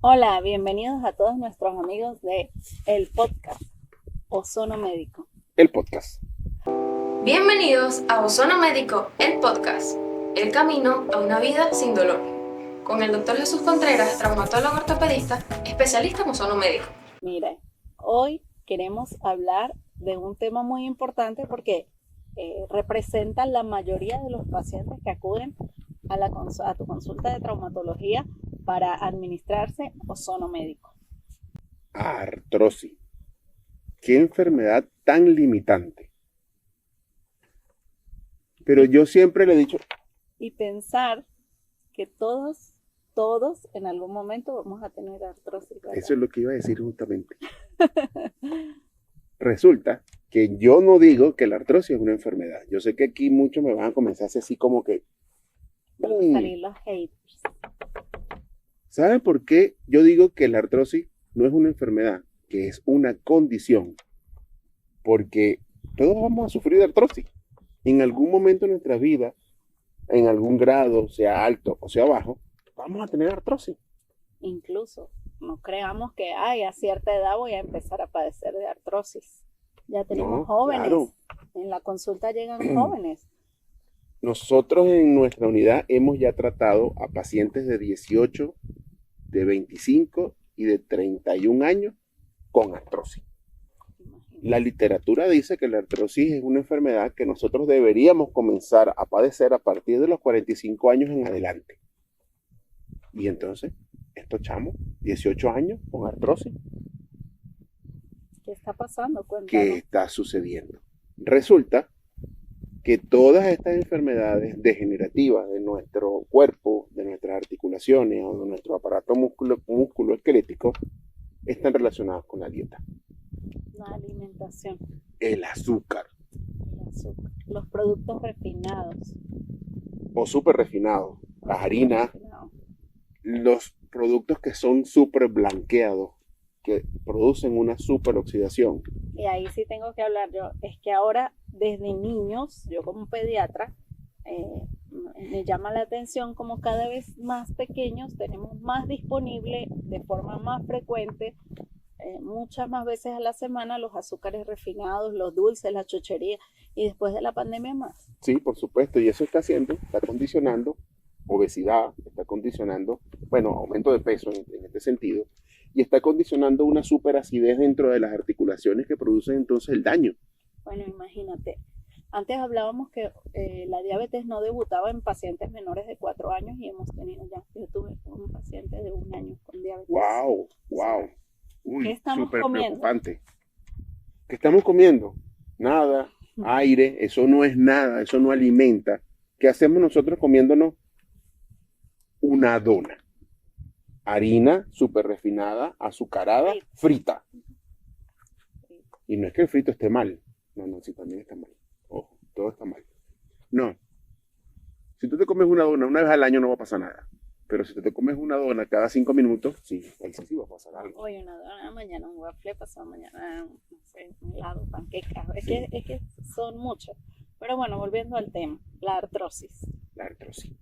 Hola, bienvenidos a todos nuestros amigos de el podcast Ozono Médico. El podcast. Bienvenidos a Ozono Médico, el podcast, el camino a una vida sin dolor, con el Dr. Jesús Contreras, traumatólogo ortopedista, especialista en ozono médico. Mire, hoy queremos hablar de un tema muy importante porque representa la mayoría de los pacientes que acuden a tu consulta de traumatología para administrarse ozono médico. Artrosis. Qué enfermedad tan limitante. Pero yo siempre le he dicho, Y pensar que todos en algún momento vamos a tener artrosis, ¿verdad? eso es lo que iba a decir justamente. Resulta que yo no digo que la artrosis es una enfermedad. Yo sé que aquí muchos me van a comenzar a hacer así como que, Van a salir los haters. ¿saben por qué yo digo que la artrosis no es una enfermedad? Que es una condición. Porque todos vamos a sufrir de artrosis. En algún momento de nuestra vida, en algún grado, sea alto o sea bajo, vamos a tener artrosis. Incluso no creamos que a cierta edad voy a empezar a padecer de artrosis. Ya tenemos No, jóvenes. claro. En la consulta llegan jóvenes. Nosotros en nuestra unidad hemos ya tratado a pacientes de 18, de 25 y de 31 años con artrosis. La literatura dice que la artrosis es una enfermedad que nosotros deberíamos comenzar a padecer a partir de los 45 años en adelante. Y entonces, estos chamos, 18 años con artrosis, ¿Qué está pasando? ¿qué Cuéntanos. está sucediendo? Resulta que todas estas enfermedades degenerativas de nuestro cuerpo, de nuestras articulaciones o de nuestro aparato musculoesquelético están relacionadas con la dieta. La alimentación, El azúcar el azúcar, los productos refinados. o súper refinado, las harinas, Refinados. los productos que son súper blanqueados, que producen una súper oxidación. Y ahí sí tengo que hablar yo. Es que ahora, desde niños, yo como pediatra, me llama la atención como cada vez más pequeños tenemos más disponible de forma más frecuente, muchas más veces a la semana, los azúcares refinados, los dulces, la chuchería, y después de la pandemia más. Sí, por supuesto, y eso está condicionando obesidad, está condicionando, bueno, aumento de peso en este sentido, y está condicionando una superacidez dentro de las articulaciones que producen entonces el daño. Bueno, imagínate. Antes hablábamos que la diabetes no debutaba en pacientes menores de 4 años y hemos tenido ya, yo tuve un paciente de 1 año con diabetes. ¡Wow! O sea, ¡Wow! Uy, ¿qué estamos súper comiendo? preocupante. ¿Qué estamos comiendo? Nada, aire, eso no es nada, eso no alimenta. ¿Qué hacemos nosotros comiéndonos una dona? Harina súper refinada, azucarada, frita. Y no es que el frito esté mal. No, sí, también está mal. Ojo, todo está mal. No. Si tú te comes una dona una vez al año no va a pasar nada. Pero si tú te comes una dona cada 5 minutos, sí, ahí sí va a pasar algo. Hoy una dona, mañana un waffle, pasado mañana, no sé, un helado, panquecas. Sí. Es que son muchos. Pero bueno, volviendo al tema, la artrosis. La artrosis.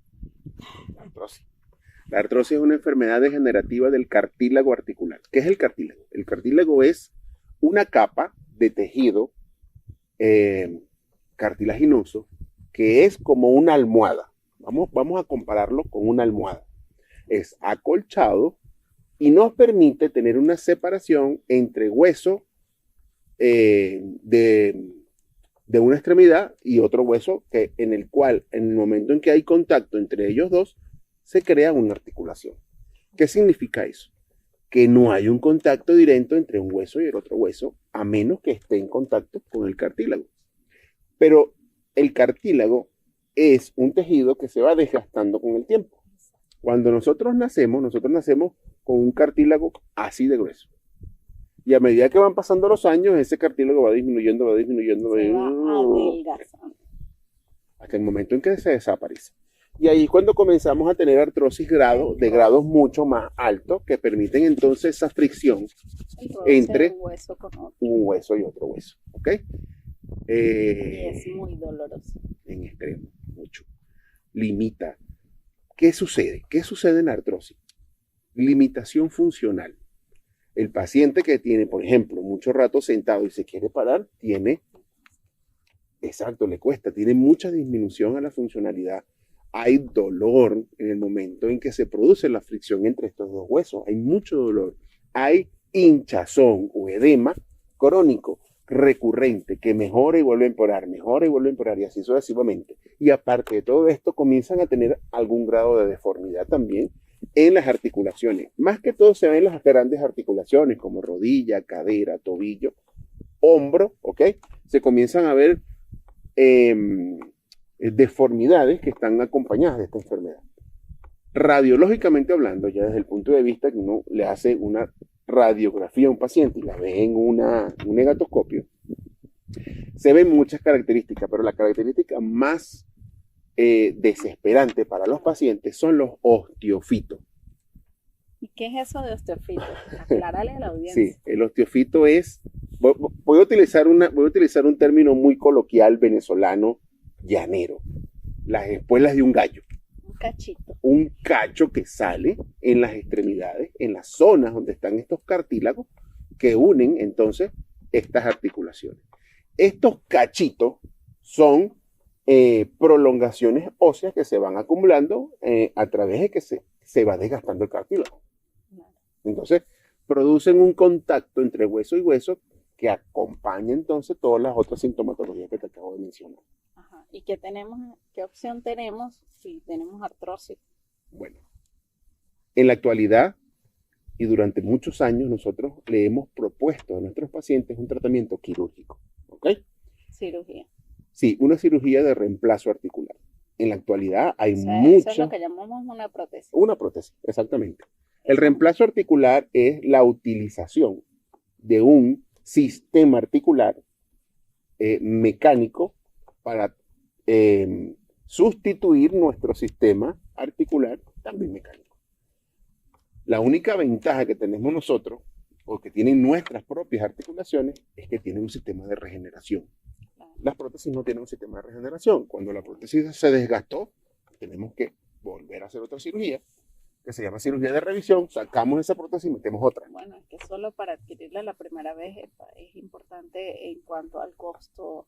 La artrosis. La artrosis es una enfermedad degenerativa del cartílago articular. ¿Qué es el cartílago? El cartílago es una capa de tejido cartilaginoso que es como una almohada. Vamos a compararlo con una almohada. Es acolchado y nos permite tener una separación entre hueso de una extremidad y otro hueso en el cual, en el momento en que hay contacto entre ellos dos, se crea una articulación. ¿Qué significa eso? Que no hay un contacto directo entre un hueso y el otro hueso, a menos que esté en contacto con el cartílago. Pero el cartílago es un tejido que se va desgastando con el tiempo. Cuando nosotros nacemos con un cartílago así de grueso. Y a medida que van pasando los años, ese cartílago va disminuyendo, Se va adelgazando. hasta el momento en que se desaparece. Y ahí es cuando comenzamos a tener artrosis de grados mucho más altos que permiten entonces esa fricción entre un hueso con otro. un hueso y otro hueso. ¿Ok? Y es muy doloroso. En extremo, mucho. Limita. ¿Qué sucede? ¿Qué sucede en la artrosis? limitación funcional. El paciente que tiene, por ejemplo, mucho rato sentado y se quiere parar, le cuesta, tiene mucha disminución a la funcionalidad. Hay dolor en el momento en que se produce la fricción entre estos dos huesos. Hay mucho dolor. Hay hinchazón o edema crónico recurrente que mejora y vuelve a empeorar, y así sucesivamente. Y aparte de todo esto, comienzan a tener algún grado de deformidad también en las articulaciones. Más que todo se ven las grandes articulaciones como rodilla, cadera, tobillo, hombro, ¿ok? Se comienzan a ver deformidades que están acompañadas de esta enfermedad. Radiológicamente hablando, ya desde el punto de vista que uno le hace una radiografía a un paciente y la ve en un negatoscopio, se ven muchas características, pero la característica más desesperante para los pacientes son los osteofitos. ¿Y qué es eso de osteofito? Aclárale a la audiencia. Sí, el osteofito es, voy a utilizar un término muy coloquial venezolano, llanero, las espuelas de un gallo. Un cachito. Un cacho que sale en las extremidades, en las zonas donde están estos cartílagos que unen entonces estas articulaciones. Estos cachitos son prolongaciones óseas que se van acumulando a través de que se va desgastando el cartílago. Entonces, producen un contacto entre hueso y hueso que acompaña entonces todas las otras sintomatologías que te acabo de mencionar. Ajá. ¿Y qué opción tenemos si tenemos artrosis? Bueno, en la actualidad y durante muchos años nosotros le hemos propuesto a nuestros pacientes un tratamiento quirúrgico. ¿Ok? Cirugía. Sí, una cirugía de reemplazo articular. En la actualidad hay Eso muchas... es lo que llamamos una prótesis. Una prótesis, exactamente. El reemplazo articular es la utilización de un sistema articular mecánico para sustituir nuestro sistema articular también mecánico. La única ventaja que tenemos nosotros, o que tienen nuestras propias articulaciones, es que tienen un sistema de regeneración. Las prótesis no tienen un sistema de regeneración. Cuando la prótesis se desgastó, tenemos que volver a hacer otra cirugía, que se llama cirugía de revisión. Sacamos esa prótesis y metemos otra. Bueno, es que solo para adquirirla la primera vez es importante en cuanto al costo.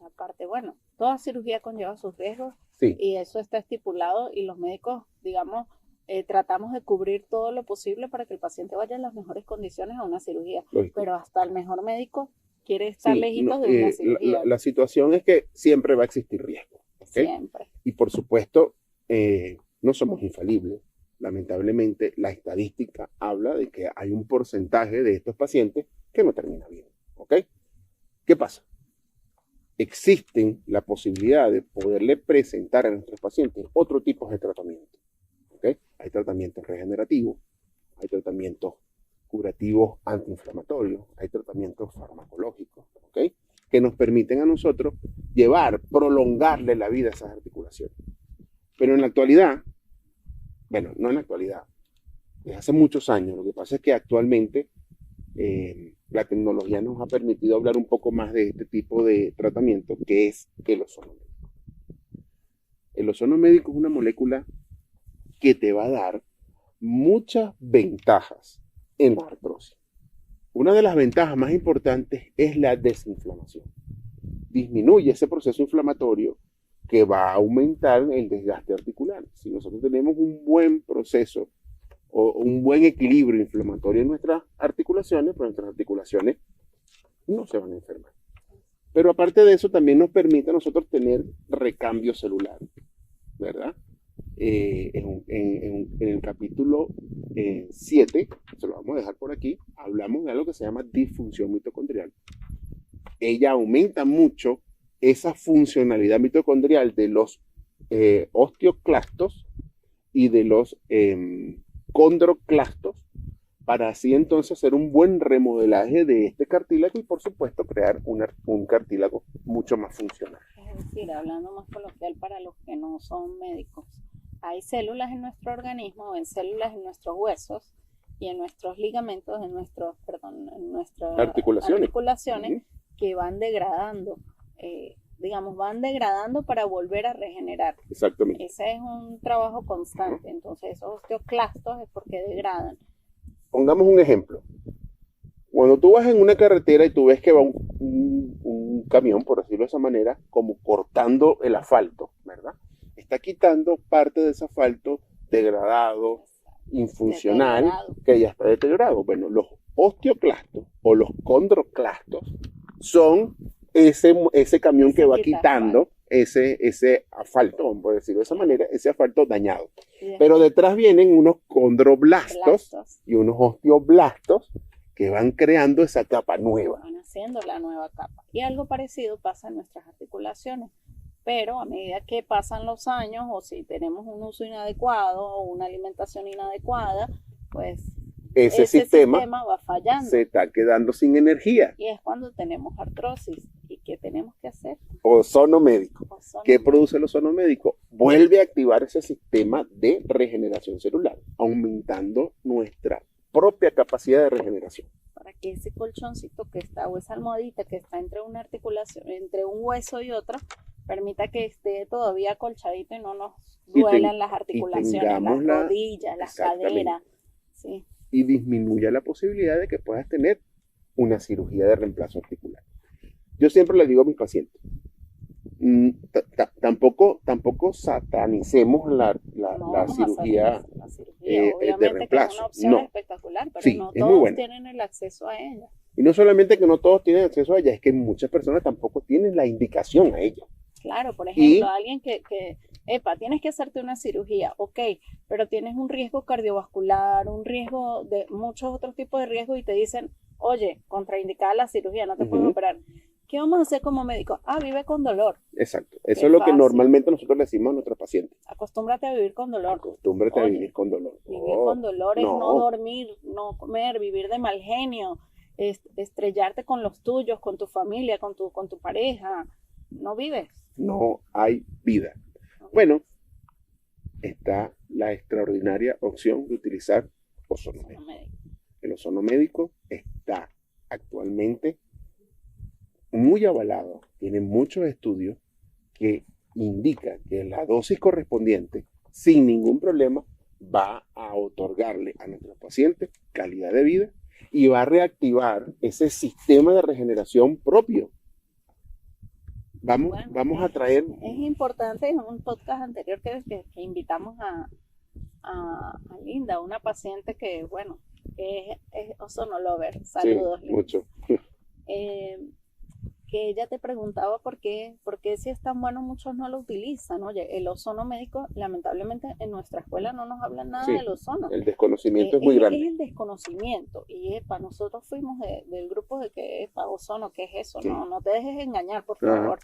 Aparte, bueno, toda cirugía conlleva sus riesgos, sí, y eso está estipulado, y los médicos, digamos, tratamos de cubrir todo lo posible para que el paciente vaya en las mejores condiciones a una cirugía. Lógico. Pero hasta el mejor médico quiere estar Sí, lejitos no, de una cirugía. la situación es que siempre va a existir riesgo. ¿Okay? Siempre. Y por supuesto, no somos infalibles. Lamentablemente, la estadística habla de que hay un porcentaje de estos pacientes que no termina bien. ¿Ok? ¿Qué pasa? Existen la posibilidad de poderle presentar a nuestros pacientes otro tipo de tratamiento. ¿Okay? Hay tratamientos regenerativos, hay tratamientos curativos antiinflamatorios, hay tratamientos farmacológicos, ¿okay? Que nos permiten a nosotros prolongarle la vida a esas articulaciones. Pero en la actualidad, bueno, no en la actualidad, desde hace muchos años, lo que pasa es que actualmente la tecnología nos ha permitido hablar un poco más de este tipo de tratamiento, que es el ozono médico. El ozono médico es una molécula que te va a dar muchas ventajas en la artrosis. Una de las ventajas más importantes es la desinflamación. Disminuye ese proceso inflamatorio que va a aumentar el desgaste articular. Si nosotros tenemos un buen proceso o un buen equilibrio inflamatorio en nuestras articulaciones, pues nuestras articulaciones no se van a enfermar. Pero aparte de eso, también nos permite a nosotros tener recambio celular, ¿verdad? En el capítulo 7, se lo vamos a dejar por aquí, hablamos de algo que se llama disfunción mitocondrial. Ella aumenta mucho esa funcionalidad mitocondrial de los osteoclastos y de los condroclastos, para así entonces hacer un buen remodelaje de este cartílago y por supuesto crear un cartílago mucho más funcional. Es decir, hablando más coloquial para los que no son médicos, hay células en nuestro organismo, en células en nuestros huesos y en nuestros ligamentos, en nuestras articulaciones que van degradando digamos, van degradando para volver a regenerar. Exactamente. Ese es un trabajo constante. Entonces, esos osteoclastos es porque degradan. Pongamos un ejemplo. Cuando tú vas en una carretera y tú ves que va un camión, por decirlo de esa manera, como cortando el asfalto, ¿verdad? Está quitando parte de ese asfalto degradado, infuncional, Deteriorado. que ya está deteriorado. Bueno, los osteoclastos o los condroclastos son ese camión que va quitando ese asfalto, vamos a decirlo de esa manera, ese asfalto dañado. Pero detrás vienen unos condroblastos y unos osteoblastos que van creando esa capa nueva. Van haciendo la nueva capa. Y algo parecido pasa en nuestras articulaciones. Pero a medida que pasan los años, o si tenemos un uso inadecuado o una alimentación inadecuada, pues ese sistema va fallando. Se está quedando sin energía. Y es cuando tenemos artrosis. ¿Y qué tenemos que hacer? Ozono médico. ¿Qué produce el ozono médico? Vuelve a activar ese sistema de regeneración celular, aumentando nuestra propia capacidad de regeneración. Para que ese colchoncito que está, o esa almohadita que está entre una articulación, entre un hueso y otro, permita que esté todavía acolchadito y no nos duelan las articulaciones, las rodillas, las caderas. Sí. Y disminuya la posibilidad de que puedas tener una cirugía de reemplazo articular. Yo siempre le digo a mis pacientes, tampoco satanicemos la cirugía de reemplazo. Es una opción espectacular, pero sí, no es muy todos buena. tienen el acceso a ella. Y no solamente que no todos tienen acceso a ella, es que muchas personas tampoco tienen la indicación a ella. Claro, por ejemplo, alguien que tienes que hacerte una cirugía, ok, pero tienes un riesgo cardiovascular, un riesgo de muchos otros tipos de riesgos y te dicen, oye, contraindicada la cirugía, no te pueden operar. ¿Qué vamos a hacer como médico? Vive con dolor. Exacto. Eso es lo que normalmente nosotros le decimos a nuestros pacientes. Acostúmbrate a vivir con dolor. Acostúmbrate a vivir con dolor. Vivir con dolor es no dormir, no comer, vivir de mal genio, estrellarte con los tuyos, con tu familia, con tu pareja. No vives. No hay vida. Bueno, está la extraordinaria opción de utilizar ozono médico. El ozono médico está actualmente muy avalado, tiene muchos estudios que indican que la dosis correspondiente, sin ningún problema, va a otorgarle a nuestros pacientes calidad de vida y va a reactivar ese sistema de regeneración propio. Vamos a traer... Es importante, en un podcast anterior que invitamos a Linda, una paciente que, bueno, es ozono lover. Saludos, sí, Linda. Mucho. Que ella te preguntaba por qué si es tan bueno muchos no lo utilizan. Oye, el ozono médico, lamentablemente en nuestra escuela no nos hablan nada del ozono. El desconocimiento es muy grande. Es el desconocimiento. Y nosotros fuimos del grupo de que ozono, ¿qué es eso? Sí. No te dejes engañar, por favor.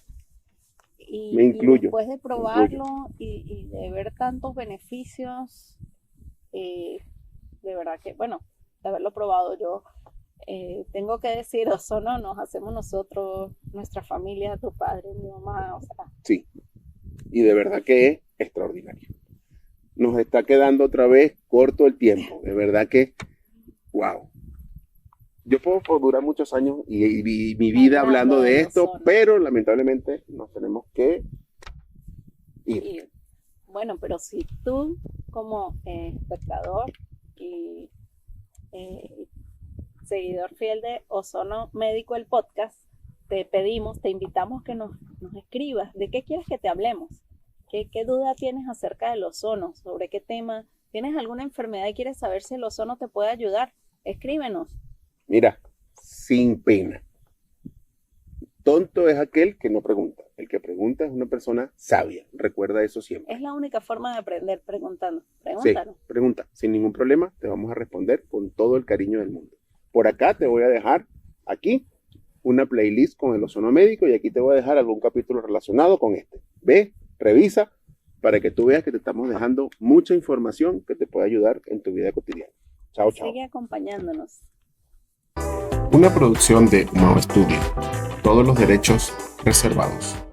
Me incluyo. Y después de probarlo y de ver tantos beneficios, de verdad que, bueno, de haberlo probado yo, tengo que decir, ozono nos hacemos nosotros, nuestra familia, tu padre, mi mamá, o sea. Sí, y de verdad que es extraordinario. Nos está quedando otra vez corto el tiempo, de verdad que, wow. Yo puedo durar muchos años y mi vida hablando de esto, pero lamentablemente nos tenemos que ir. Bueno, pero si tú como espectador y seguidor fiel de Ozono Médico, el podcast, te invitamos que nos escribas de qué quieres que te hablemos, qué duda tienes acerca del ozono, sobre qué tema, tienes alguna enfermedad y quieres saber si el ozono te puede ayudar, escríbenos. Mira, sin pena. Tonto es aquel que no pregunta. El que pregunta es una persona sabia. Recuerda eso siempre. Es la única forma de aprender preguntando. Pregúntanos. Sí, pregunta. Sin ningún problema te vamos a responder con todo el cariño del mundo. Por acá te voy a dejar aquí una playlist con el ozono médico y aquí te voy a dejar algún capítulo relacionado con este. Ve, revisa para que tú veas que te estamos dejando mucha información que te puede ayudar en tu vida cotidiana. Chao, chao. Sigue acompañándonos. Una producción de Humao Studio. Todos los derechos reservados.